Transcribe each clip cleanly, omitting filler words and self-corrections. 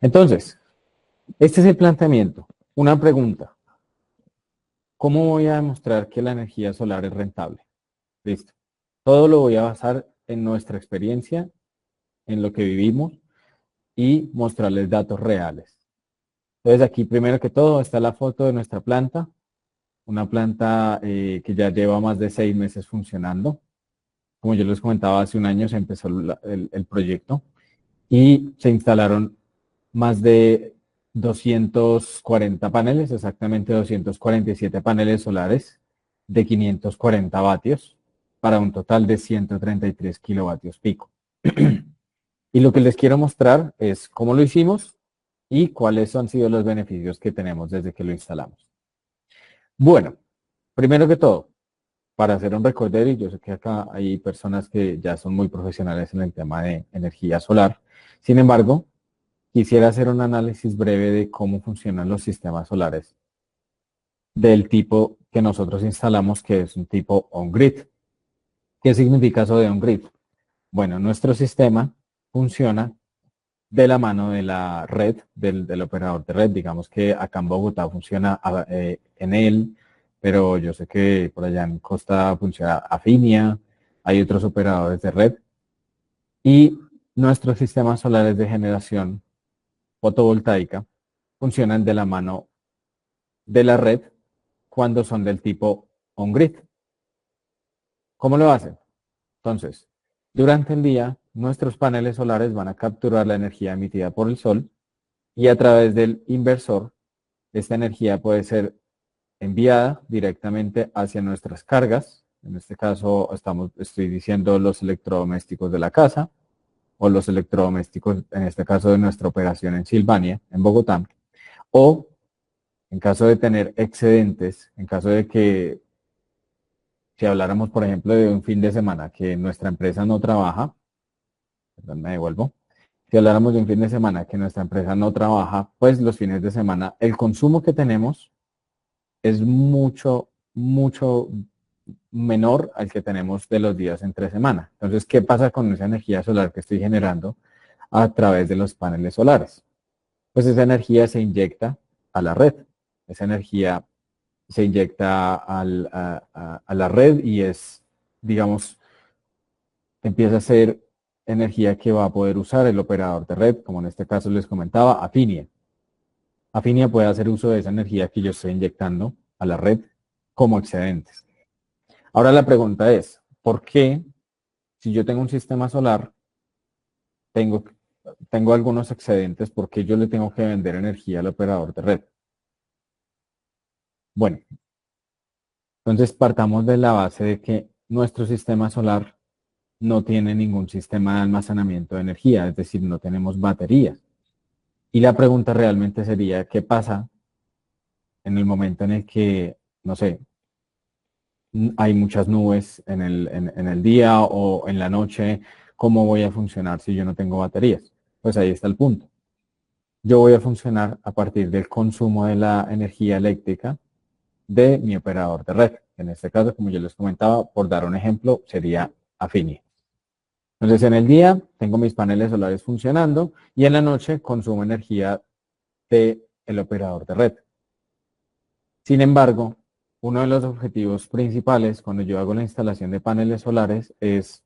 Entonces, este es el planteamiento. Una pregunta. ¿Cómo voy a demostrar que la energía solar es rentable? Listo. Todo lo voy a basar en nuestra experiencia, en lo que vivimos y mostrarles datos reales. Entonces, aquí primero que todo está la foto de nuestra planta, una planta que ya lleva más de 6 meses funcionando. Como yo les comentaba, hace un año se empezó el proyecto y se instalaron más de 240 paneles, exactamente 247 paneles solares de 540 vatios para un total de 133 kilovatios pico. Y lo que les quiero mostrar es cómo lo hicimos y cuáles han sido los beneficios que tenemos desde que lo instalamos. Bueno, primero que todo, para hacer un recorderis, yo sé que acá hay personas que ya son muy profesionales en el tema de energía solar. Sin embargo, quisiera hacer un análisis breve de cómo funcionan los sistemas solares del tipo que nosotros instalamos, que es un tipo on-grid. ¿Qué significa eso de on-grid? Bueno, nuestro sistema funciona de la mano de la red, del operador de red. Digamos que acá en Bogotá funciona en él, pero yo sé que por allá en Costa funciona Afinia, hay otros operadores de red. Y nuestros sistemas solares de generación fotovoltaica funcionan de la mano de la red cuando son del tipo on-grid. ¿Cómo lo hacen? Entonces, durante el día, nuestros paneles solares van a capturar la energía emitida por el sol y a través del inversor, esta energía puede ser enviada directamente hacia nuestras cargas. En este caso, estoy diciendo los electrodomésticos de la casa o los electrodomésticos, en este caso de nuestra operación en Silvania, en Bogotá, o en caso de tener excedentes, en caso de que si habláramos, por ejemplo, de un fin de semana que nuestra empresa no trabaja, perdón, me devuelvo. Si habláramos de un fin de semana que nuestra empresa no trabaja, pues los fines de semana el consumo que tenemos es mucho menor al que tenemos de los días entre semana. Entonces, ¿qué pasa con esa energía solar que estoy generando a través de los paneles solares? Pues esa energía se inyecta a la red. Esa energía se inyecta a la red y es, digamos, empieza a ser energía que va a poder usar el operador de red, como en este caso les comentaba, Afinia. Afinia puede hacer uso de esa energía que yo estoy inyectando a la red como excedentes. Ahora la pregunta es, ¿por qué si yo tengo un sistema solar, tengo, tengo algunos excedentes, por qué yo le tengo que vender energía al operador de red? Bueno, entonces partamos de la base de que nuestro sistema solar no tiene ningún sistema de almacenamiento de energía, es decir, no tenemos baterías. Y la pregunta realmente sería, ¿qué pasa en el momento en el que, no sé, hay muchas nubes en el día o en la noche? ¿Cómo voy a funcionar si yo no tengo baterías? Pues ahí está el punto. Yo voy a funcionar a partir del consumo de la energía eléctrica de mi operador de red. En este caso, como yo les comentaba, por dar un ejemplo, sería Afini. Entonces, en el día tengo mis paneles solares funcionando y en la noche consumo energía del operador de red. Sin embargo, uno de los objetivos principales cuando yo hago la instalación de paneles solares es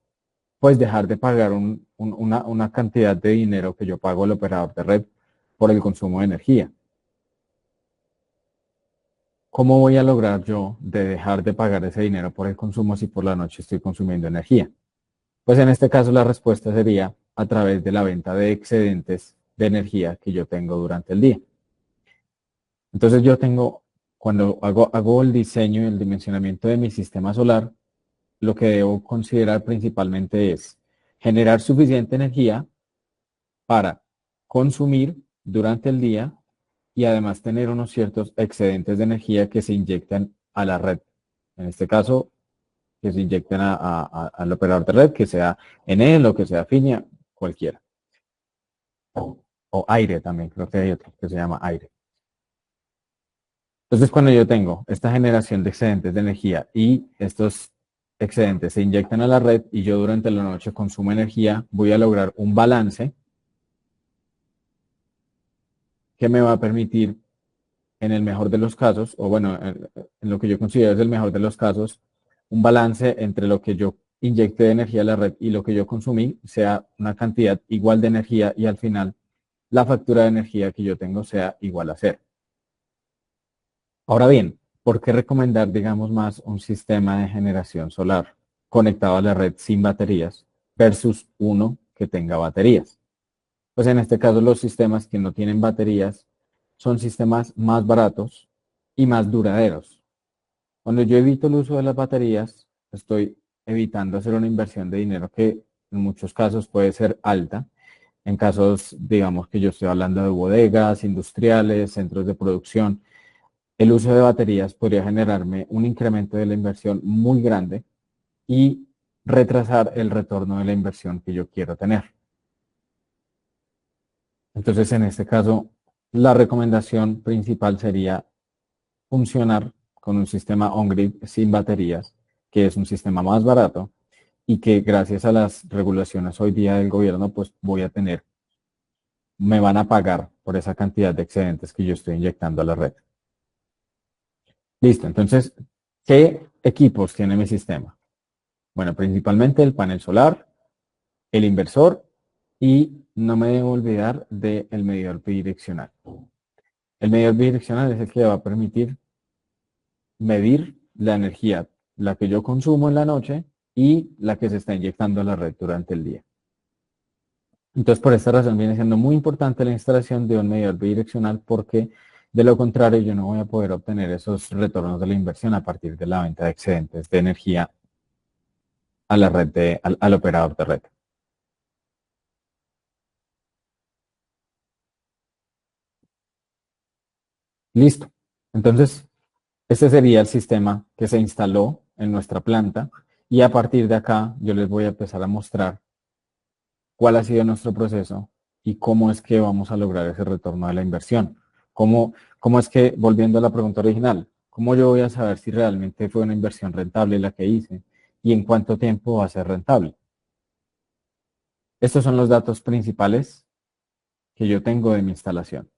pues dejar de pagar una cantidad de dinero que yo pago al operador de red por el consumo de energía. ¿Cómo voy a lograr yo de dejar de pagar ese dinero por el consumo si por la noche estoy consumiendo energía? Pues en este caso la respuesta sería a través de la venta de excedentes de energía que yo tengo durante el día. Entonces yo tengo, cuando hago el diseño y el dimensionamiento de mi sistema solar, lo que debo considerar principalmente es generar suficiente energía para consumir durante el día y además tener unos ciertos excedentes de energía que se inyectan a la red. En este caso, que se inyecten al operador de red, que sea Enel o que sea Finia, cualquiera. O aire también, creo que hay otro que se llama aire. Entonces, cuando yo tengo esta generación de excedentes de energía y estos excedentes se inyectan a la red y yo durante la noche consumo energía, voy a lograr un balance que me va a permitir, en el mejor de los casos, o bueno, en lo que yo considero es el mejor de los casos, un balance entre lo que yo inyecté de energía a la red y lo que yo consumí sea una cantidad igual de energía y al final la factura de energía que yo tengo sea igual a cero. Ahora bien, ¿por qué recomendar, digamos, más un sistema de generación solar conectado a la red sin baterías versus uno que tenga baterías? Pues en este caso los sistemas que no tienen baterías son sistemas más baratos y más duraderos. Cuando yo evito el uso de las baterías, estoy evitando hacer una inversión de dinero que en muchos casos puede ser alta. En casos, digamos que yo estoy hablando de bodegas, industriales, centros de producción, el uso de baterías podría generarme un incremento de la inversión muy grande y retrasar el retorno de la inversión que yo quiero tener. Entonces, en este caso, la recomendación principal sería funcionar con un sistema on-grid sin baterías, que es un sistema más barato y que gracias a las regulaciones hoy día del gobierno, pues voy a tener, me van a pagar por esa cantidad de excedentes que yo estoy inyectando a la red. Listo, entonces, ¿qué equipos tiene mi sistema? Bueno, principalmente el panel solar, el inversor y no me debo olvidar del medidor bidireccional. El medidor bidireccional es el que va a permitir medir la energía, la que yo consumo en la noche y la que se está inyectando a la red durante el día. Entonces, por esta razón viene siendo muy importante la instalación de un medidor bidireccional porque de lo contrario yo no voy a poder obtener esos retornos de la inversión a partir de la venta de excedentes de energía a la red al operador de red. Listo. Entonces, este sería el sistema que se instaló en nuestra planta y a partir de acá yo les voy a empezar a mostrar cuál ha sido nuestro proceso y cómo es que vamos a lograr ese retorno de la inversión. ¿Cómo es que, volviendo a la pregunta original, cómo yo voy a saber si realmente fue una inversión rentable la que hice y en cuánto tiempo va a ser rentable? Estos son los datos principales que yo tengo de mi instalación.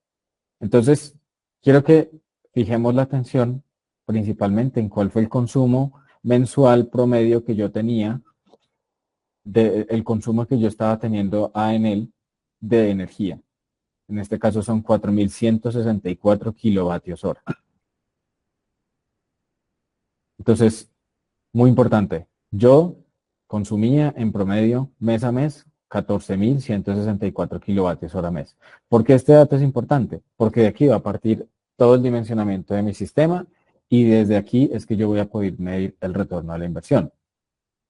Entonces, quiero que fijemos la atención principalmente en cuál fue el consumo mensual promedio que yo tenía, el consumo que yo estaba teniendo a Enel de energía. En este caso son 4.164 kilovatios hora. Entonces, muy importante, yo consumía en promedio mes a mes 14.164 kilovatios hora mes. ¿Por qué este dato es importante? Porque de aquí va a partir todo el dimensionamiento de mi sistema y desde aquí es que yo voy a poder medir el retorno a la inversión.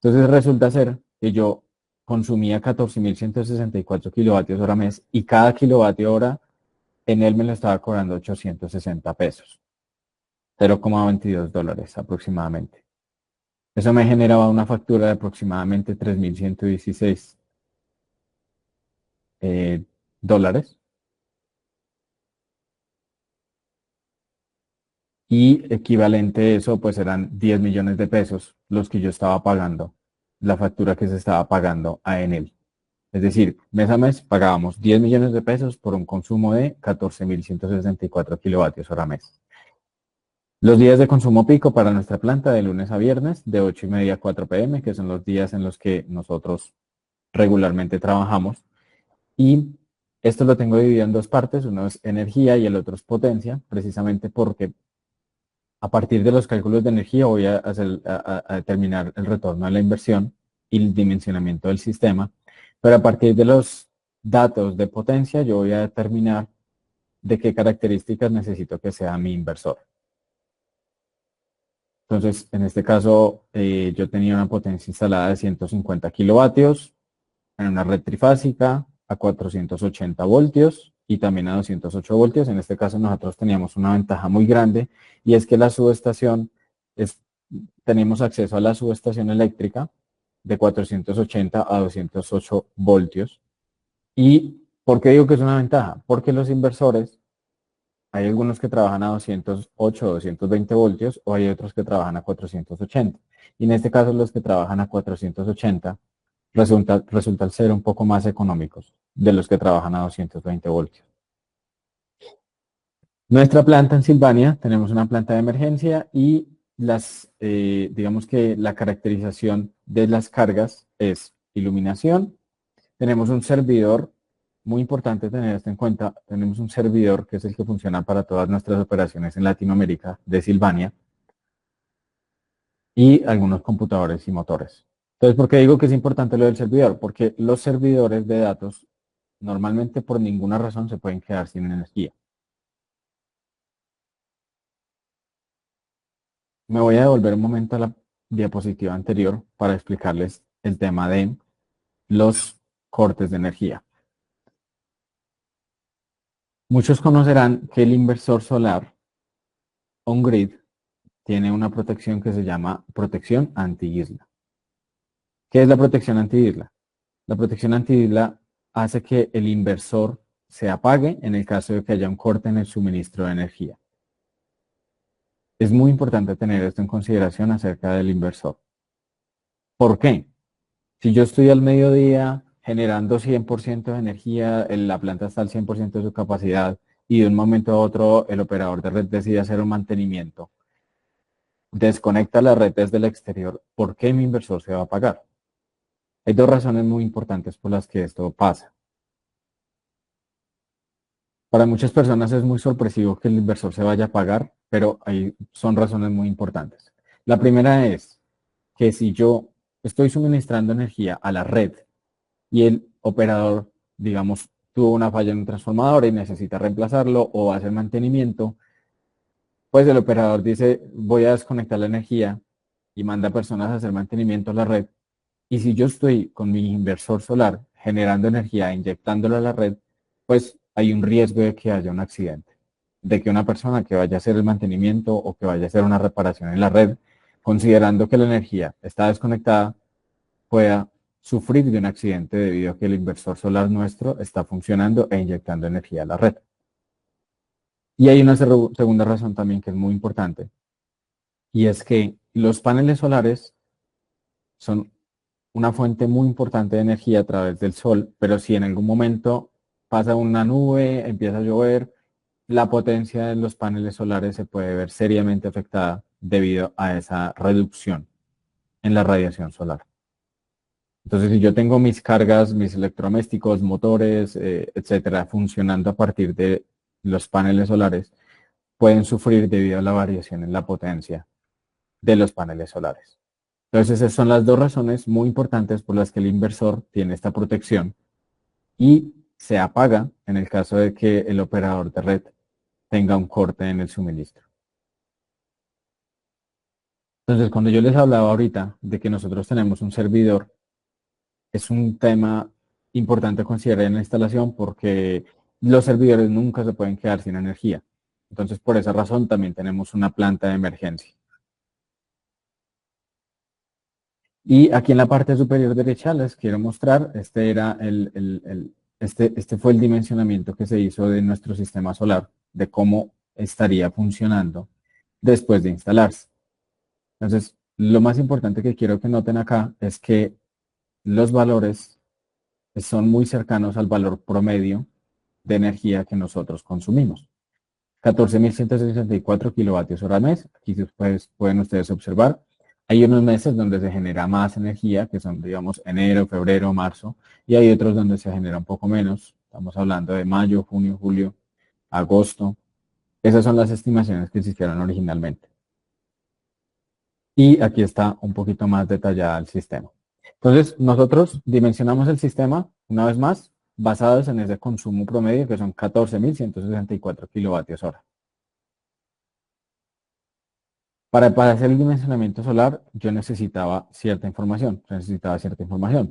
Entonces resulta ser que yo consumía 14.164 kilovatios hora mes y cada kilovatio hora en él me lo estaba cobrando 860 pesos, 0,22 dólares aproximadamente. Eso me generaba una factura de aproximadamente 3.116 dólares y equivalente a eso pues eran 10 millones de pesos los que yo estaba pagando, la factura que se estaba pagando a Enel. Es decir, mes a mes pagábamos 10 millones de pesos por un consumo de 14.164 kilovatios hora mes. Los días de consumo pico para nuestra planta de lunes a viernes de 8:30 a 4 p.m., que son los días en los que nosotros regularmente trabajamos. Y esto lo tengo dividido en dos partes, uno es energía y el otro es potencia, precisamente porque a partir de los cálculos de energía voy a determinar el retorno de la inversión y el dimensionamiento del sistema, pero a partir de los datos de potencia yo voy a determinar de qué características necesito que sea mi inversor. Entonces, en este caso, yo tenía una potencia instalada de 150 kilovatios en una red trifásica a 480 voltios y también a 208 voltios. En este caso, nosotros teníamos una ventaja muy grande y es que la subestación, tenemos acceso a la subestación eléctrica de 480 a 208 voltios. ¿Y por qué digo que es una ventaja? Porque los inversores hay algunos que trabajan a 208 o 220 voltios o hay otros que trabajan a 480. Y en este caso los que trabajan a 480 resultan ser un poco más económicos de los que trabajan a 220 voltios. Nuestra planta en Silvania, tenemos una planta de emergencia y digamos que la caracterización de las cargas es iluminación. Tenemos un servidor, muy importante tener esto en cuenta, tenemos un servidor que es el que funciona para todas nuestras operaciones en Latinoamérica de Silvania y algunos computadores y motores. Entonces, ¿por qué digo que es importante lo del servidor? Porque los servidores de datos normalmente por ninguna razón se pueden quedar sin energía. Me voy a devolver un momento a la diapositiva anterior para explicarles el tema de los cortes de energía. Muchos conocerán que el inversor solar on-grid tiene una protección que se llama protección anti-isla. ¿Qué es la protección anti-isla? La protección anti-isla hace que el inversor se apague en el caso de que haya un corte en el suministro de energía. Es muy importante tener esto en consideración acerca del inversor. ¿Por qué? Si yo estoy al mediodía generando 100% de energía, la planta está al 100% de su capacidad y de un momento a otro el operador de red decide hacer un mantenimiento, desconecta la red desde el exterior, ¿por qué mi inversor se va a pagar? Hay dos razones muy importantes por las que esto pasa. Para muchas personas es muy sorpresivo que el inversor se vaya a pagar, pero son razones muy importantes. La primera es que si yo estoy suministrando energía a la red y el operador, digamos, tuvo una falla en un transformador y necesita reemplazarlo o hacer mantenimiento, pues el operador dice, voy a desconectar la energía y manda personas a hacer mantenimiento a la red. Y si yo estoy con mi inversor solar generando energía, inyectándola a la red, pues hay un riesgo de que haya un accidente, de que una persona que vaya a hacer el mantenimiento o que vaya a hacer una reparación en la red, considerando que la energía está desconectada, pueda sufrir de un accidente debido a que el inversor solar nuestro está funcionando e inyectando energía a la red. Y hay una segunda razón también que es muy importante, y es que los paneles solares son una fuente muy importante de energía a través del sol, pero si en algún momento pasa una nube, empieza a llover, la potencia de los paneles solares se puede ver seriamente afectada debido a esa reducción en la radiación solar. Entonces, si yo tengo mis cargas, mis electrodomésticos, motores, etcétera, funcionando a partir de los paneles solares, pueden sufrir debido a la variación en la potencia de los paneles solares. Entonces, esas son las dos razones muy importantes por las que el inversor tiene esta protección y se apaga en el caso de que el operador de red tenga un corte en el suministro. Entonces, cuando yo les hablaba ahorita de que nosotros tenemos un servidor, es un tema importante considerar en la instalación porque los servidores nunca se pueden quedar sin energía. Entonces, por esa razón también tenemos una planta de emergencia. Y aquí en la parte superior derecha les quiero mostrar, este fue el dimensionamiento que se hizo de nuestro sistema solar, de cómo estaría funcionando después de instalarse. Entonces, lo más importante que quiero que noten acá es que los valores son muy cercanos al valor promedio de energía que nosotros consumimos. 14.164 kilovatios hora mes. Aquí después pueden ustedes observar. Hay unos meses donde se genera más energía, que son, digamos, enero, febrero, marzo, y hay otros donde se genera un poco menos. Estamos hablando de mayo, junio, julio, agosto. Esas son las estimaciones que se hicieron originalmente. Y aquí está un poquito más detallada el sistema. Entonces, nosotros dimensionamos el sistema, una vez más, basados en ese consumo promedio, que son 14.164 kilovatios hora. Para hacer el dimensionamiento solar, yo necesitaba cierta información.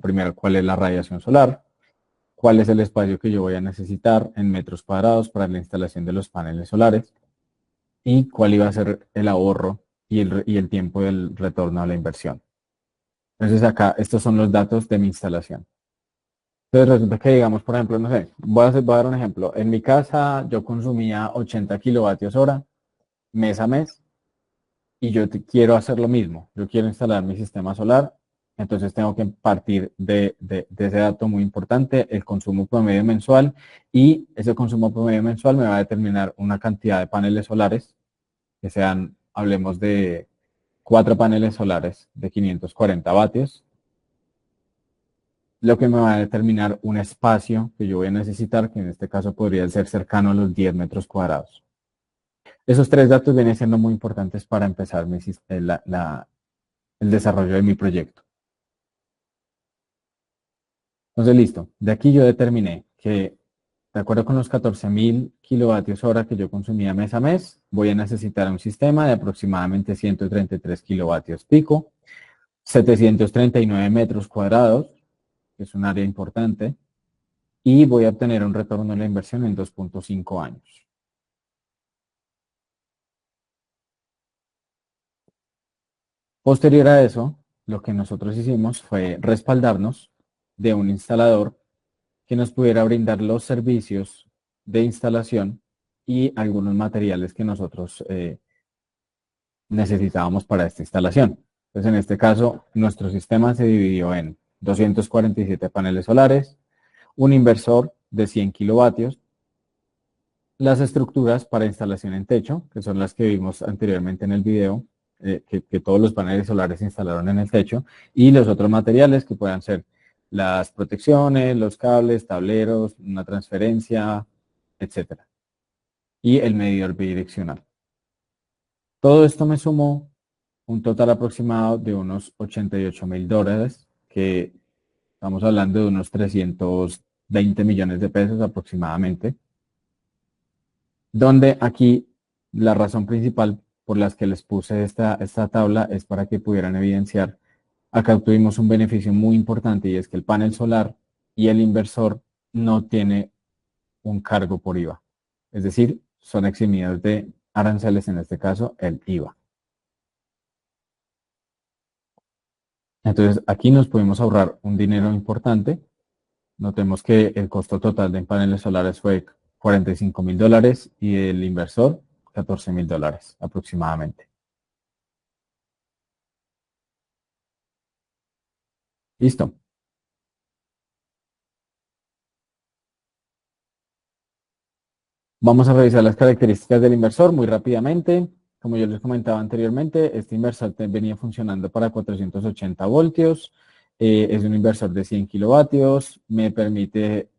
Primero, cuál es la radiación solar, cuál es el espacio que yo voy a necesitar en metros cuadrados para la instalación de los paneles solares y cuál iba a ser el ahorro y el tiempo del retorno a la inversión. Entonces acá, estos son los datos de mi instalación. Entonces resulta que, digamos, por ejemplo, no sé, voy a dar un ejemplo. En mi casa yo consumía 80 kilovatios hora mes a mes y yo quiero hacer lo mismo. Yo quiero instalar mi sistema solar Entonces tengo que partir de ese dato muy importante, el consumo promedio mensual, y ese consumo promedio mensual me va a determinar una cantidad de paneles solares, que sean, hablemos de 4 paneles solares de 540 vatios, lo que me va a determinar un espacio que yo voy a necesitar, que en este caso podría ser cercano a los 10 metros cuadrados. Esos tres datos vienen siendo muy importantes para empezar el desarrollo de mi proyecto. Entonces, listo. De aquí yo determiné que, de acuerdo con los 14.000 kilovatios hora que yo consumía mes a mes, voy a necesitar un sistema de aproximadamente 133 kilovatios pico, 739 metros cuadrados, que es un área importante, y voy a obtener un retorno de la inversión en 2.5 años. Posterior a eso, lo que nosotros hicimos fue respaldarnos de un instalador que nos pudiera brindar los servicios de instalación y algunos materiales que nosotros necesitábamos para esta instalación. Entonces, en este caso, nuestro sistema se dividió en 247 paneles solares, un inversor de 100 kilovatios, las estructuras para instalación en techo, que son las que vimos anteriormente en el video, que todos los paneles solares se instalaron en el techo, y los otros materiales que puedan ser las protecciones, los cables, tableros, una transferencia, etcétera, y el medidor bidireccional. Todo esto me sumó un total aproximado de unos $88.000, que estamos hablando de unos 320 millones de pesos aproximadamente, donde aquí la razón principal por las que les puse esta tabla es para que pudieran evidenciar. Acá tuvimos un beneficio muy importante, y es que el panel solar y el inversor no tiene un cargo por IVA. Es decir, son eximidos de aranceles, en este caso el IVA. Entonces aquí nos pudimos ahorrar un dinero importante. Notemos que el costo total de paneles solares fue $45.000 y el inversor $14.000 aproximadamente. Listo. Vamos a revisar las características del inversor muy rápidamente. Como yo les comentaba anteriormente, este inversor venía funcionando para 480 voltios. Es un inversor de 100 kilovatios. Me permite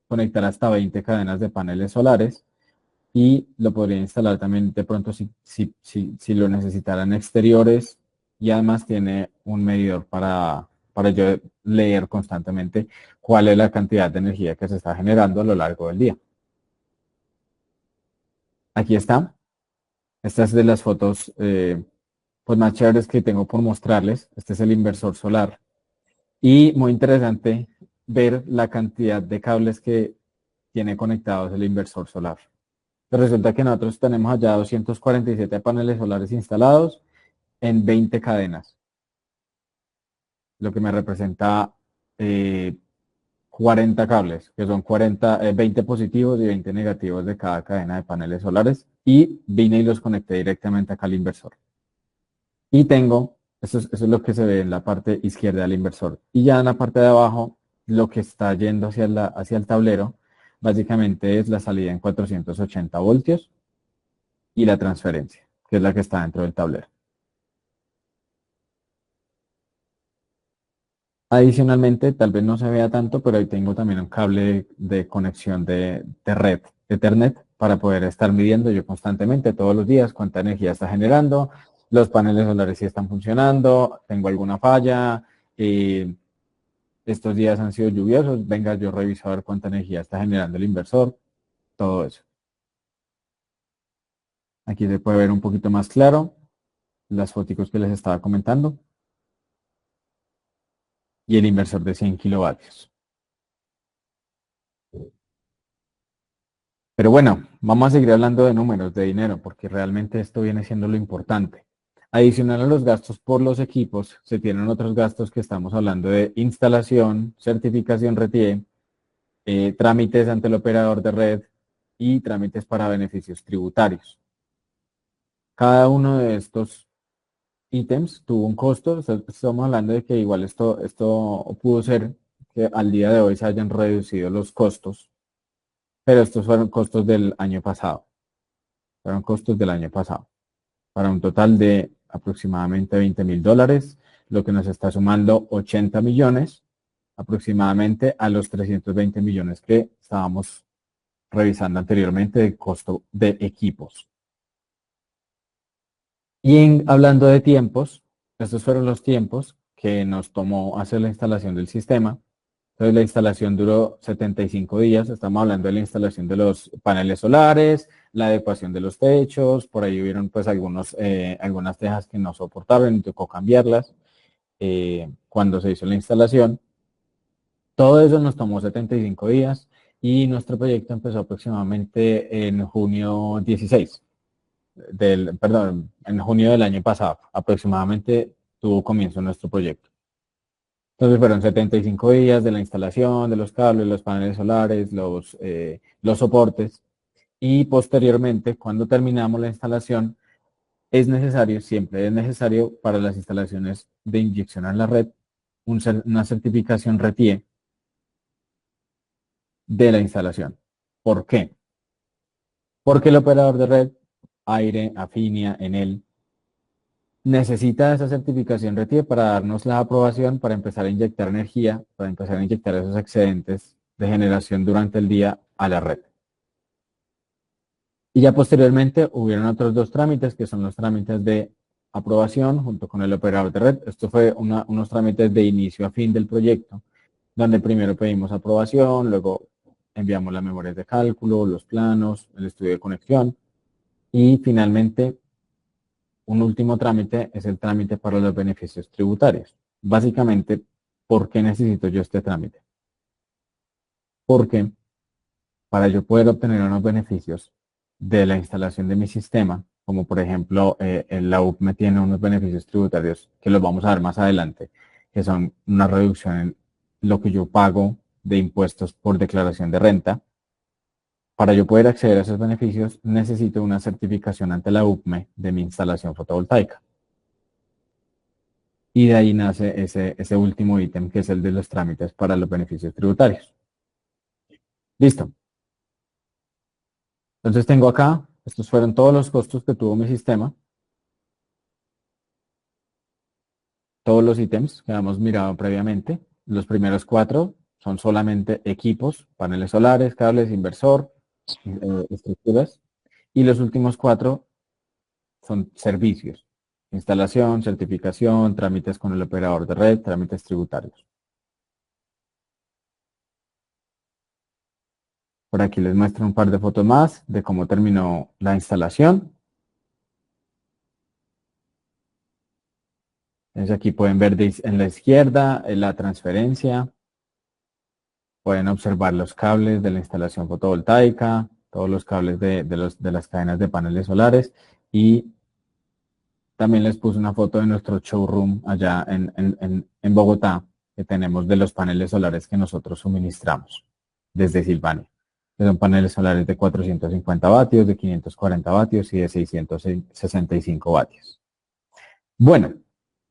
conectar hasta 20 cadenas de paneles solares, y lo podría instalar también de pronto si lo necesitaran exteriores, y además tiene un medidor para yo leer constantemente cuál es la cantidad de energía que se está generando a lo largo del día. Aquí está. Esta es de las fotos pues más chéveres que tengo por mostrarles. Este es el inversor solar. Y muy interesante ver la cantidad de cables que tiene conectados el inversor solar. Pues resulta que nosotros tenemos allá 247 paneles solares instalados en 20 cadenas, lo que me representa 40 cables, que son 20 positivos y 20 negativos de cada cadena de paneles solares, y vine y los conecté directamente acá al inversor. Y tengo, eso es lo que se ve en la parte izquierda del inversor. Y ya en la parte de abajo, lo que está yendo hacia el tablero, básicamente es la salida en 480 voltios y la transferencia, que es la que está dentro del tablero. Adicionalmente, tal vez no se vea tanto, pero ahí tengo también un cable de conexión de red Ethernet para poder estar midiendo yo constantemente todos los días cuánta energía está generando, los paneles solares si están funcionando, tengo alguna falla, estos días han sido lluviosos, venga, yo reviso a ver cuánta energía está generando el inversor, todo eso. Aquí se puede ver un poquito más claro las fotos que les estaba comentando, y el inversor de 100 kilovatios. Pero bueno, vamos a seguir hablando de números, de dinero, porque realmente esto viene siendo lo importante. Adicional a los gastos por los equipos, se tienen otros gastos que estamos hablando de instalación, certificación RTE, trámites ante el operador de red y trámites para beneficios tributarios. Cada uno de estos ítems tuvo un costo. Estamos hablando de que igual esto pudo ser que al día de hoy se hayan reducido los costos, pero estos fueron costos del año pasado. Fueron costos del año pasado, para un total de aproximadamente $20.000, lo que nos está sumando 80 millones aproximadamente a los 320 millones que estábamos revisando anteriormente de costo de equipos. Y hablando de tiempos, estos fueron los tiempos que nos tomó hacer la instalación del sistema. Entonces la instalación duró 75 días, estamos hablando de la instalación de los paneles solares, la adecuación de los techos, por ahí hubieron pues algunas tejas que no soportaron y tocó cambiarlas cuando se hizo la instalación. Todo eso nos tomó 75 días y nuestro proyecto empezó aproximadamente en junio 16 perdón, en junio del año pasado, aproximadamente tuvo comienzo nuestro proyecto. Entonces fueron 75 días de la instalación de los cables, los paneles solares, los soportes y posteriormente, cuando terminamos la instalación, siempre es necesario para las instalaciones de inyección a la red, una certificación RETIE de la instalación. ¿Por qué? Porque el operador de red, Aire, Afinia, Enel, necesita esa certificación RETIE para darnos la aprobación para empezar a inyectar energía, para empezar a inyectar esos excedentes de generación durante el día a la red. Y ya posteriormente hubieron otros dos trámites que son los trámites de aprobación junto con el operador de red. Esto fue unos trámites de inicio a fin del proyecto, donde primero pedimos aprobación, luego enviamos las memorias de cálculo, los planos, el estudio de conexión y finalmente un último trámite es el trámite para los beneficios tributarios. Básicamente, ¿por qué necesito yo este trámite? Porque para yo poder obtener unos beneficios de la instalación de mi sistema, como por ejemplo la UPME tiene unos beneficios tributarios que los vamos a ver más adelante, que son una reducción en lo que yo pago de impuestos por declaración de renta. Para yo poder acceder a esos beneficios, necesito una certificación ante la UPME de mi instalación fotovoltaica. Y de ahí nace ese último ítem, que es el de los trámites para los beneficios tributarios. Listo. Entonces tengo acá, estos fueron todos los costos que tuvo mi sistema, todos los ítems que habíamos mirado previamente. Los primeros 4 son solamente equipos, paneles solares, cables, inversor, estructuras. Y los últimos 4 son servicios, instalación, certificación, trámites con el operador de red, trámites tributarios. Por aquí les muestro un par de fotos más de cómo terminó la instalación. Entonces aquí pueden ver en la izquierda la transferencia. Pueden observar los cables de la instalación fotovoltaica, todos los cables de las cadenas de paneles solares y también les puse una foto de nuestro showroom allá en Bogotá que tenemos de los paneles solares que nosotros suministramos desde Silvania. Son paneles solares de 450 vatios, de 540 vatios y de 665 vatios. Bueno,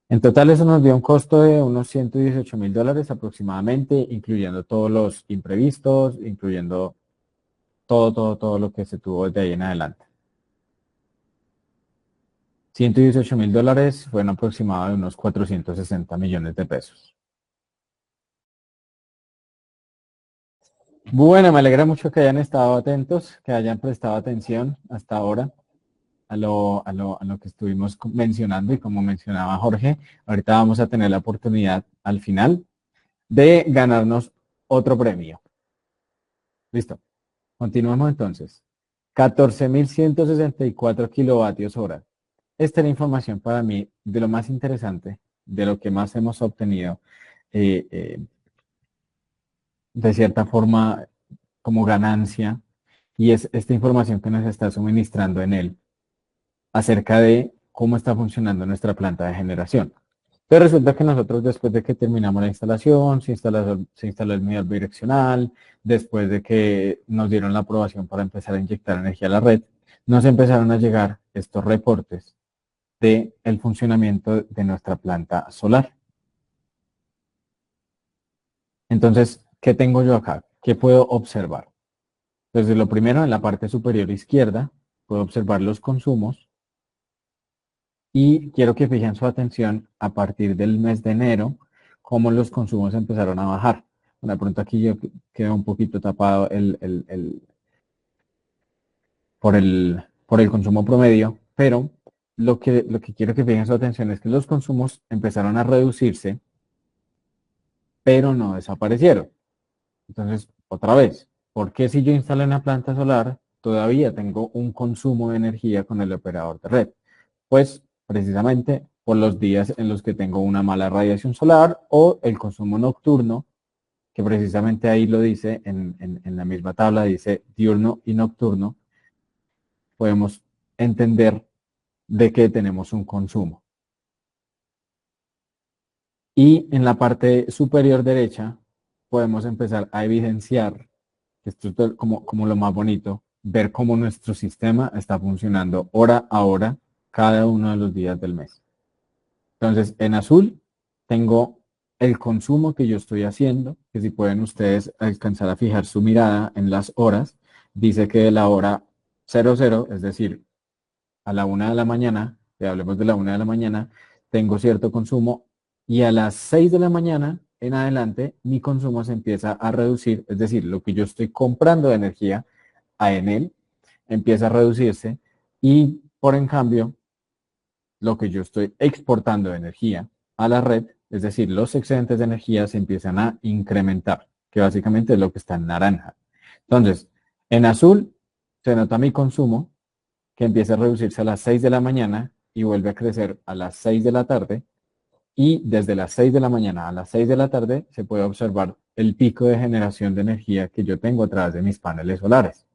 en total eso nos dio un costo de unos $118.000 aproximadamente, incluyendo todos los imprevistos, incluyendo todo lo que se tuvo de ahí en adelante. $118.000 fue un aproximado de unos 460 millones de pesos. Bueno, me alegra mucho que hayan estado atentos, que hayan prestado atención hasta ahora a lo que estuvimos mencionando y como mencionaba Jorge, ahorita vamos a tener la oportunidad al final de ganarnos otro premio. Listo. Continuamos entonces. 14.164 kilovatios hora. Esta es la información para mí de lo más interesante, de lo que más hemos obtenido, eh, eh, de cierta forma como ganancia, y es esta información que nos está suministrando en él acerca de cómo está funcionando nuestra planta de generación. Pero resulta que nosotros después de que terminamos la instalación, se instaló el medidor bidireccional, después de que nos dieron la aprobación para empezar a inyectar energía a la red, nos empezaron a llegar estos reportes del funcionamiento de nuestra planta solar. Entonces, ¿qué tengo yo acá? ¿Qué puedo observar? Desde lo primero, en la parte superior izquierda, puedo observar los consumos y quiero que fijen su atención a partir del mes de enero, cómo los consumos empezaron a bajar. Bueno, de pronto aquí yo quedo un poquito tapado por el consumo promedio, pero lo que quiero que fijen su atención es que los consumos empezaron a reducirse, pero no desaparecieron. Entonces, otra vez, ¿por qué si yo instalé una planta solar todavía tengo un consumo de energía con el operador de red? Pues precisamente por los días en los que tengo una mala radiación solar o el consumo nocturno, que precisamente ahí lo dice en la misma tabla, dice diurno y nocturno, podemos entender de que tenemos un consumo. Y en la parte superior derecha podemos empezar a evidenciar, esto es como lo más bonito, ver cómo nuestro sistema está funcionando hora a hora cada uno de los días del mes. Entonces, en azul tengo el consumo que yo estoy haciendo, que si pueden ustedes alcanzar a fijar su mirada en las horas, dice que de la hora 00, es decir, a la 1 de la mañana, que hablemos de la 1 de la mañana, tengo cierto consumo y a las 6 de la mañana en adelante mi consumo se empieza a reducir, es decir, lo que yo estoy comprando de energía a Enel empieza a reducirse y por en cambio lo que yo estoy exportando de energía a la red, es decir, los excedentes de energía se empiezan a incrementar, que básicamente es lo que está en naranja. Entonces, en azul se nota mi consumo, que empieza a reducirse a las 6 de la mañana y vuelve a crecer a las 6 de la tarde. Y desde las 6 de la mañana a las 6 de la tarde se puede observar el pico de generación de energía que yo tengo a través de mis paneles solares.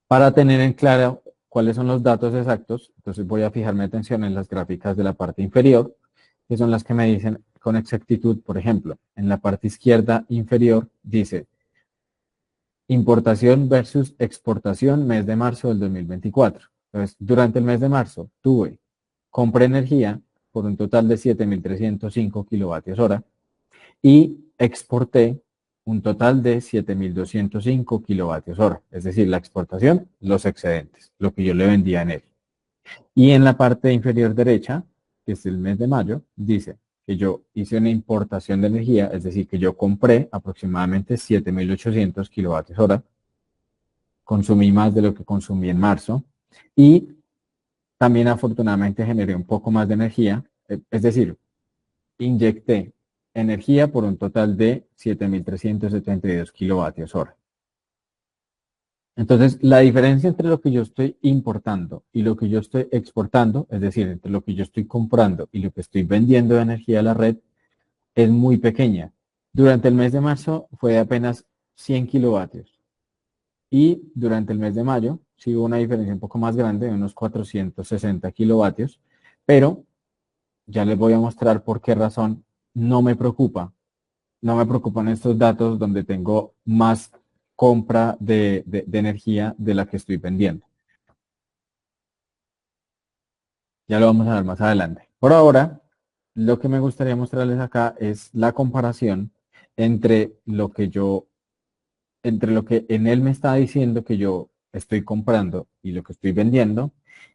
Para tener en claro cuáles son los datos exactos, entonces voy a fijar mi atención en las gráficas de la parte inferior, que son las que me dicen con exactitud, por ejemplo, en la parte izquierda inferior dice importación versus exportación mes de marzo del 2024. Entonces, durante el mes de marzo compré energía por un total de 7.305 kilovatios hora y exporté un total de 7.205 kilovatios hora, es decir, la exportación, los excedentes, lo que yo le vendía en él. Y en la parte inferior derecha, que es el mes de mayo, dice que yo hice una importación de energía, es decir, que yo compré aproximadamente 7.800 kilovatios hora, consumí más de lo que consumí en marzo y también afortunadamente generé un poco más de energía, es decir, inyecté energía por un total de 7.372 kilovatios hora. Entonces, la diferencia entre lo que yo estoy importando y lo que yo estoy exportando, es decir, entre lo que yo estoy comprando y lo que estoy vendiendo de energía a la red, es muy pequeña. Durante el mes de marzo fue de apenas 100 kilovatios y durante el mes de mayo sí hubo una diferencia un poco más grande, de unos 460 kilovatios, pero ya les voy a mostrar por qué razón no me preocupa. No me preocupan estos datos donde tengo más compra de energía de la que estoy vendiendo. Ya lo vamos a ver más adelante. Por ahora, lo que me gustaría mostrarles acá es la comparación entre entre lo que en él me está diciendo que yo estoy comprando y lo que estoy vendiendo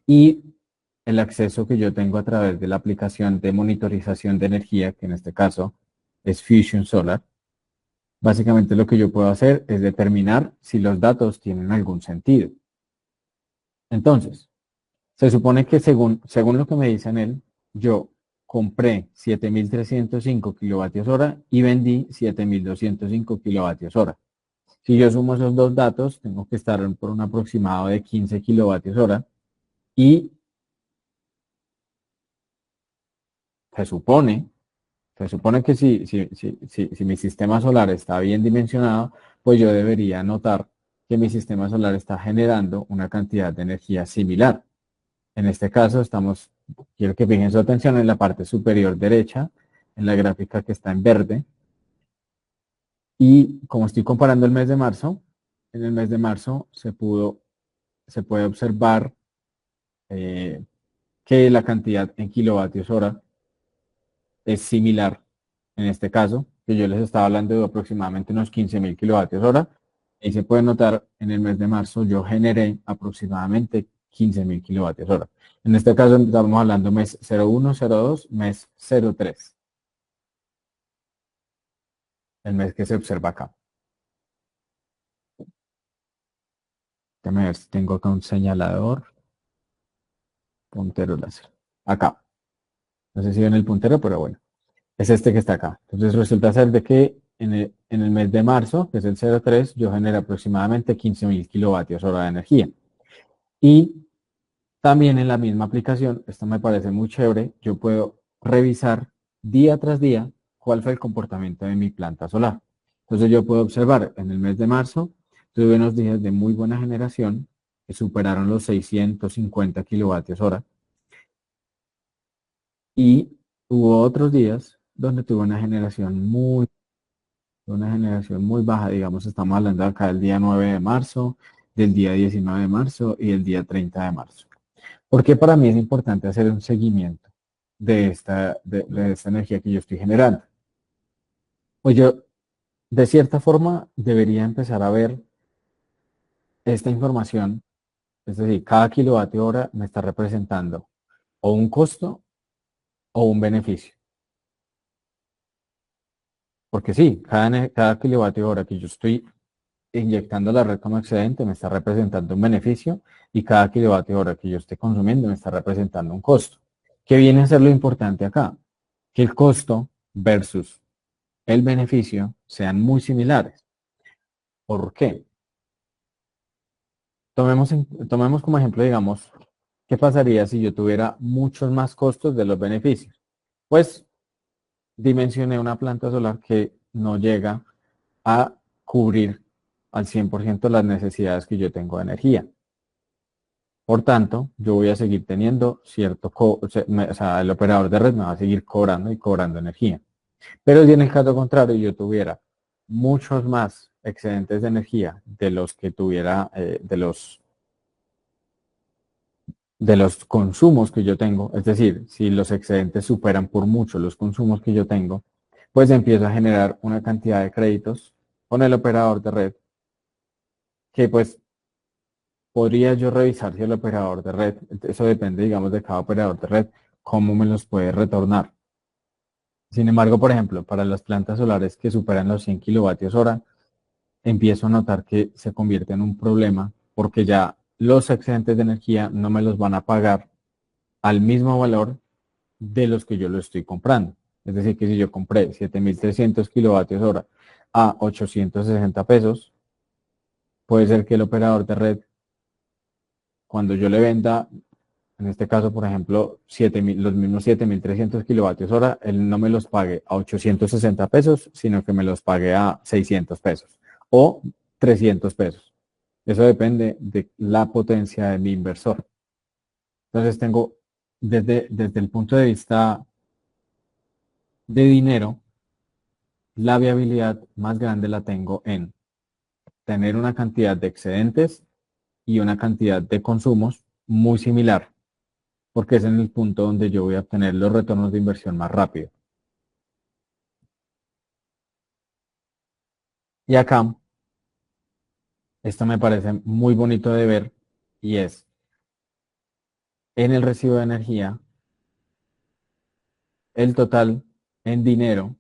y el acceso que yo tengo a través de la aplicación de monitorización de energía, que en este caso es Fusion Solar. Básicamente lo que yo puedo hacer es determinar si los datos tienen algún sentido. Entonces, se supone que según lo que me dicen él, yo compré 7.305 kilovatios hora y vendí 7.205 kilovatios hora. Si yo sumo esos dos datos, tengo que estar por un aproximado de 15 kilovatios hora y se supone, se supone que si mi sistema solar está bien dimensionado, pues yo debería notar que mi sistema solar está generando una cantidad de energía similar. En este caso quiero que fijen su atención en la parte superior derecha, en la gráfica que está en verde. Y como estoy comparando el mes de marzo, en el mes de marzo se puede observar que la cantidad en kilovatios hora es similar en este caso, que yo les estaba hablando de aproximadamente unos 15.000 kilovatios hora. Y se puede notar en el mes de marzo yo generé aproximadamente 15.000 kilovatios hora. En este caso estamos hablando mes 01, 02, mes 03, el mes que se observa acá. Déjame ver si tengo acá un señalador, puntero láser. Acá. No sé si ven el puntero, pero bueno. Es este que está acá. Entonces resulta ser de que en el mes de marzo, que es el 03, yo generé aproximadamente 15.000 kilovatios hora de energía. Y también en la misma aplicación, esto me parece muy chévere, yo puedo revisar día tras día cuál fue el comportamiento de mi planta solar. Entonces yo puedo observar en el mes de marzo, tuve unos días de muy buena generación que superaron los 650 kilovatios hora y hubo otros días donde tuve una generación muy baja, digamos, estamos hablando acá del día 9 de marzo, del día 19 de marzo y del día 30 de marzo. Porque para mí es importante hacer un seguimiento de esta energía que yo estoy generando. Pues yo, de cierta forma, debería empezar a ver esta información, es decir, cada kilovatio hora me está representando o un costo o un beneficio. Porque sí, cada kilovatio hora que yo estoy inyectando a la red como excedente me está representando un beneficio y cada kilovatio hora que yo esté consumiendo me está representando un costo. ¿Qué viene a ser lo importante acá? Que el costo versus el beneficio sean muy similares. ¿Por qué? Tomemos como ejemplo, digamos, ¿qué pasaría si yo tuviera muchos más costos de los beneficios? Pues dimensioné una planta solar que no llega a cubrir al 100% las necesidades que yo tengo de energía. Por tanto, yo voy a seguir teniendo o sea, el operador de red me va a seguir cobrando y cobrando energía. Pero si en el caso contrario yo tuviera muchos más excedentes de energía de los que tuviera, de los consumos que yo tengo, es decir, si los excedentes superan por mucho los consumos que yo tengo, pues empiezo a generar una cantidad de créditos con el operador de red que pues podría yo revisar si el operador de red, eso depende, digamos, de cada operador de red, cómo me los puede retornar. Sin embargo, por ejemplo, para las plantas solares que superan los 100 kilovatios hora, empiezo a notar que se convierte en un problema porque ya los excedentes de energía no me los van a pagar al mismo valor de los que yo lo estoy comprando. Es decir, que si yo compré 7.300 kilovatios hora a 860 pesos, puede ser que el operador de red, cuando yo le venda, en este caso, por ejemplo, los mismos 7.300 kilovatios hora, él no me los pague a 860 pesos, sino que me los pague a 600 pesos o 300 pesos. Eso depende de la potencia de mi inversor. Entonces tengo, desde el punto de vista de dinero, la viabilidad más grande la tengo en tener una cantidad de excedentes y una cantidad de consumos muy similar, porque es en el punto donde yo voy a obtener los retornos de inversión más rápido. Y acá, esto me parece muy bonito de ver y es en el recibo de energía, el total en dinero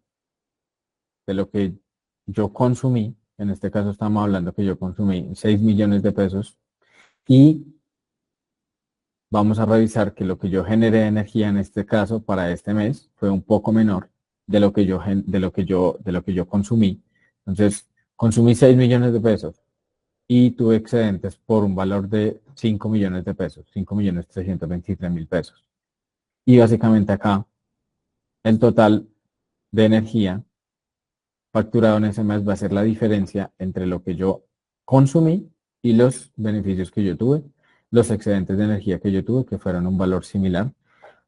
de lo que yo consumí, en este caso estamos hablando que yo consumí 6 millones de pesos y vamos a revisar que lo que yo generé de energía en este caso para este mes fue un poco menor de lo que yo consumí. Entonces, consumí 6 millones de pesos y tuve excedentes por un valor de 5 millones de pesos, 5.323.000 pesos. Y básicamente acá el total de energía facturado en ese mes va a ser la diferencia entre lo que yo consumí y los beneficios que yo tuve, los excedentes de energía que yo tuve, que fueron un valor similar,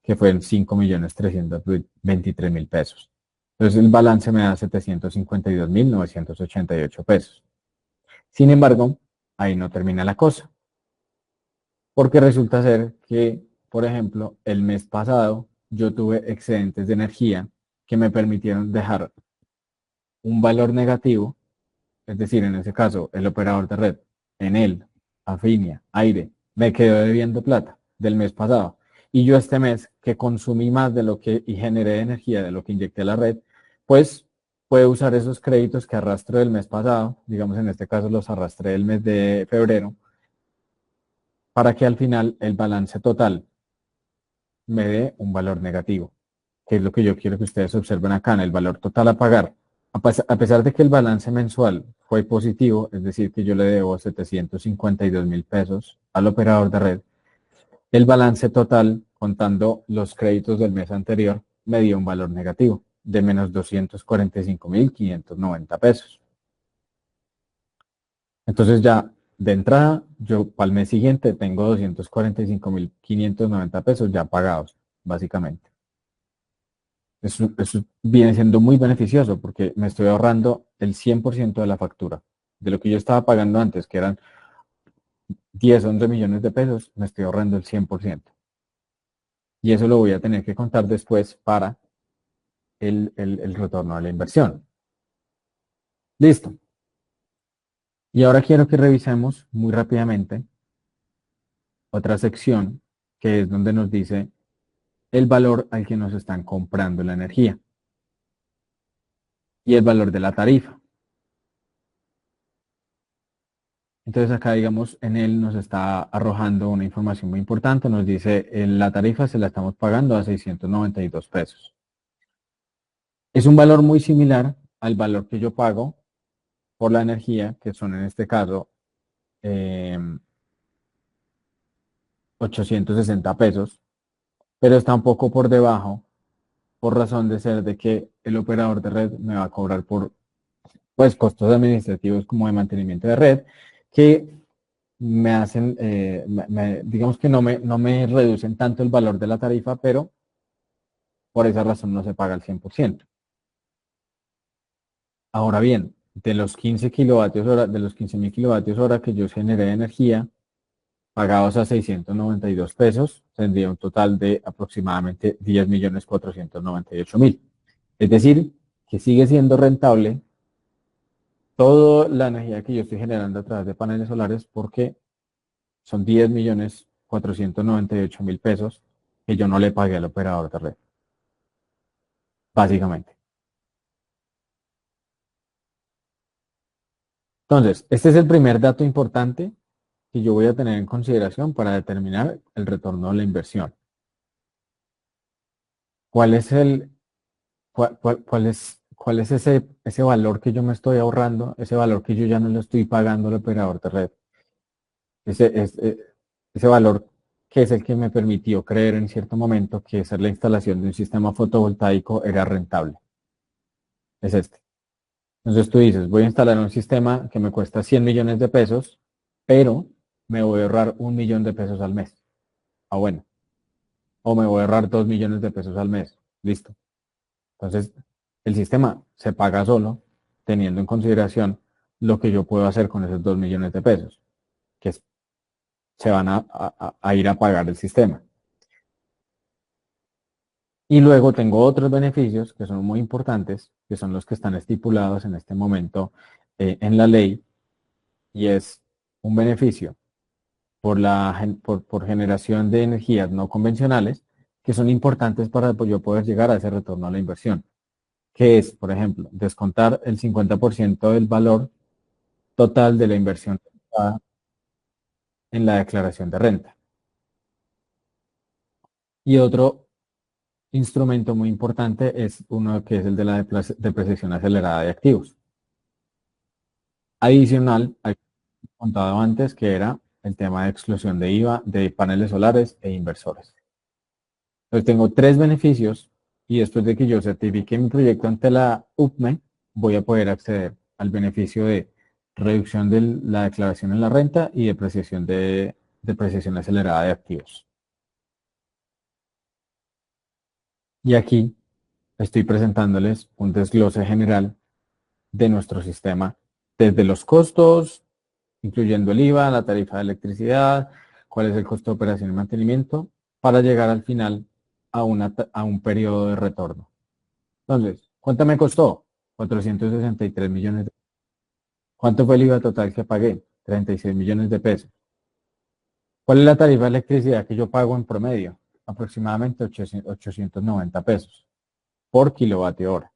que fueron 5.323.000 pesos. Entonces el balance me da 752.988 pesos. Sin embargo, ahí no termina la cosa, porque resulta ser que por ejemplo, el mes pasado yo tuve excedentes de energía que me permitieron dejar un valor negativo, es decir, en ese caso, el operador de red, Enel, Afinia, Aire, me quedó debiendo plata del mes pasado. Y yo este mes que consumí más de lo que y generé energía de lo que inyecté a la red, pues puedo usar esos créditos que arrastro del mes pasado, digamos en este caso los arrastré del mes de febrero, para que al final el balance total me dé un valor negativo, que es lo que yo quiero que ustedes observen acá en el valor total a pagar. A pesar de que el balance mensual fue positivo, es decir, que yo le debo 752.000 pesos al operador de red, el balance total, contando los créditos del mes anterior, me dio un valor negativo de menos 245.590 pesos. Entonces ya de entrada, yo para el mes siguiente tengo 245.590 pesos ya pagados, básicamente. Eso viene siendo muy beneficioso porque me estoy ahorrando el 100% de la factura. De lo que yo estaba pagando antes, que eran 10, 11 millones de pesos, me estoy ahorrando el 100%. Y eso lo voy a tener que contar después para el retorno de la inversión. Listo. Y ahora quiero que revisemos muy rápidamente otra sección que es donde nos dice el valor al que nos están comprando la energía y el valor de la tarifa. Entonces acá, digamos, en él nos está arrojando una información muy importante. Nos dice, la tarifa se la estamos pagando a 692 pesos. Es un valor muy similar al valor que yo pago por la energía, que son en este caso eh, 860 pesos, pero está un poco por debajo por razón de ser de que el operador de red me va a cobrar por pues, costos administrativos como de mantenimiento de red, que me hacen, digamos que no me reducen tanto el valor de la tarifa, pero por esa razón no se paga al 100%. Ahora bien, de los 15 kilovatios hora, de los 15.000 kilovatios hora que yo generé de energía, pagados a 692 pesos, tendría un total de aproximadamente 10.498.000. Es decir, que sigue siendo rentable toda la energía que yo estoy generando a través de paneles solares porque son 10.498.000 pesos que yo no le pagué al operador de red, básicamente. Entonces, este es el primer dato importante que yo voy a tener en consideración para determinar el retorno de la inversión. ¿Cuál es cuál es ese valor que yo me estoy ahorrando, ese valor que yo ya no le estoy pagando al operador de red? Ese valor que es el que me permitió creer en cierto momento que hacer la instalación de un sistema fotovoltaico era rentable. Es este. Entonces tú dices, voy a instalar un sistema que me cuesta 100 millones de pesos, pero me voy a ahorrar 1 millón de pesos al mes. Ah, bueno. O me voy a ahorrar 2 millones de pesos al mes. Listo. Entonces, el sistema se paga solo, teniendo en consideración lo que yo puedo hacer con esos 2 millones de pesos, que se van a ir a pagar el sistema. Y luego tengo otros beneficios que son muy importantes, que son los que están estipulados en este momento en la ley, y es un beneficio por generación de energías no convencionales, que son importantes para yo poder llegar a ese retorno a la inversión, que es, por ejemplo, descontar el 50% del valor total de la inversión en la declaración de renta. Y otro instrumento muy importante es uno que es el de la depreciación acelerada de activos. Adicional al que he contado antes, que era el tema de exclusión de IVA de paneles solares e inversores. Entonces tengo tres beneficios y después de que yo certifique mi proyecto ante la UPME, voy a poder acceder al beneficio de reducción de la declaración en la renta y depreciación acelerada de activos. Y aquí estoy presentándoles un desglose general de nuestro sistema, desde los costos, incluyendo el IVA, la tarifa de electricidad, cuál es el costo de operación y mantenimiento, para llegar al final a un periodo de retorno. Entonces, ¿cuánto me costó? 463 millones. ¿Cuánto fue el IVA total que pagué? 36 millones de pesos. ¿Cuál es la tarifa de electricidad que yo pago en promedio? Aproximadamente 890 pesos por kilovatio hora.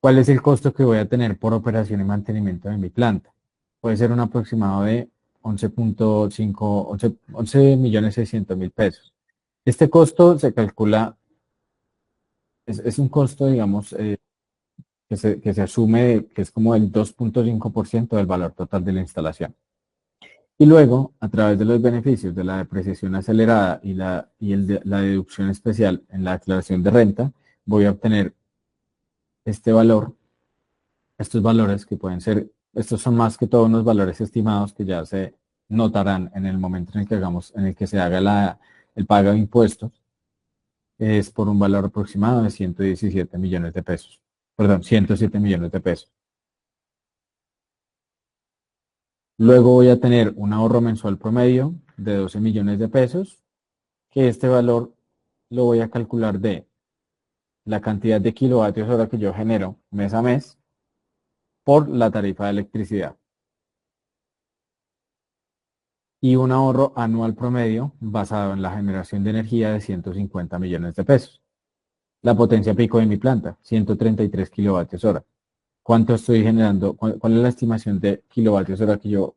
¿Cuál es el costo que voy a tener por operación y mantenimiento de mi planta? Puede ser un aproximado de 11.5, 11 millones 600 mil pesos. Este costo se calcula, es un costo, digamos, que se asume que es como el 2.5% del valor total de la instalación. Y luego, a través de los beneficios de la depreciación acelerada la deducción especial en la declaración de renta, voy a obtener este valor, estos valores que pueden ser, estos son más que todo unos valores estimados que ya se notarán en el momento en el que en el que se haga el pago de impuestos, es por un valor aproximado de 117 millones de pesos. Perdón, 107 millones de pesos. Luego voy a tener un ahorro mensual promedio de 12 millones de pesos, que este valor lo voy a calcular de la cantidad de kilovatios hora que yo genero mes a mes por la tarifa de electricidad y un ahorro anual promedio basado en la generación de energía de 150 millones de pesos. La potencia pico de mi planta, 133 kilovatios hora. ¿Cuánto estoy generando? ¿Cuál es la estimación de kilovatios hora que yo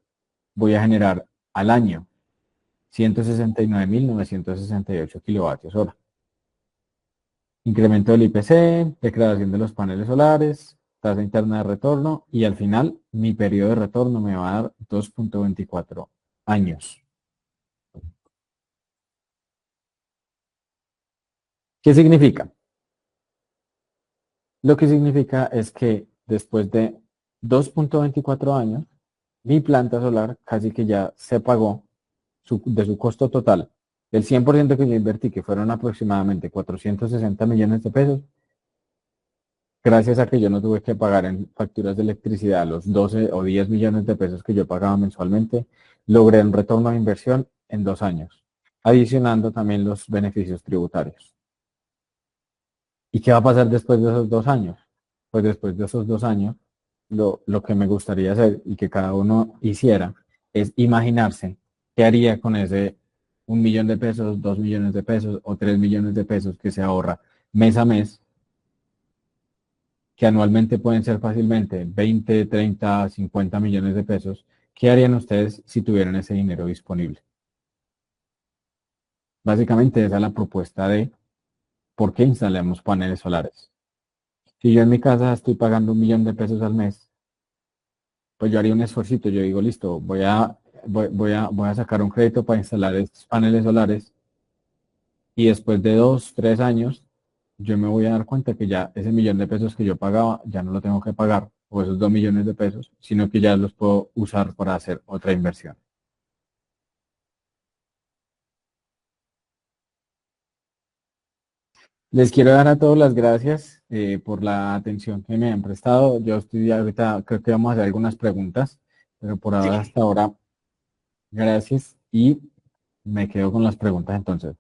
voy a generar al año? 169.968 kilovatios hora. Incremento del IPC, degradación de los paneles solares, tasa interna de retorno y al final mi periodo de retorno me va a dar 2.24 años. ¿Qué significa? Lo que significa es que después de 2.24 años, mi planta solar casi que ya se pagó de su costo total. El 100% que yo invertí, que fueron aproximadamente 460 millones de pesos, gracias a que yo no tuve que pagar en facturas de electricidad los 12 o 10 millones de pesos que yo pagaba mensualmente, logré un retorno de inversión en 2 años, adicionando también los beneficios tributarios. ¿Y qué va a pasar después de esos 2 años? Pues después de esos 2 años, lo que me gustaría hacer y que cada uno hiciera es imaginarse qué haría con ese 1 millón de pesos, 2 millones de pesos o 3 millones de pesos que se ahorra mes a mes, que anualmente pueden ser fácilmente 20, 30, 50 millones de pesos. ¿Qué harían ustedes si tuvieran ese dinero disponible? Básicamente esa es la propuesta de por qué instalamos paneles solares. Si yo en mi casa estoy pagando 1 millón de pesos al mes, pues yo haría un esfuercito. Yo digo, listo, voy a sacar un crédito para instalar estos paneles solares y después de 2, 3 años, yo me voy a dar cuenta que ya ese 1 millón de pesos que yo pagaba, ya no lo tengo que pagar, o esos 2 millones de pesos, sino que ya los puedo usar para hacer otra inversión. Les quiero dar a todos las gracias por la atención que me han prestado. Yo estoy ahorita, creo que vamos a hacer algunas preguntas, pero por ahora, Sí, hasta ahora, gracias y me quedo con las preguntas entonces.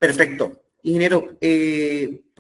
perfecto. Ingeniero,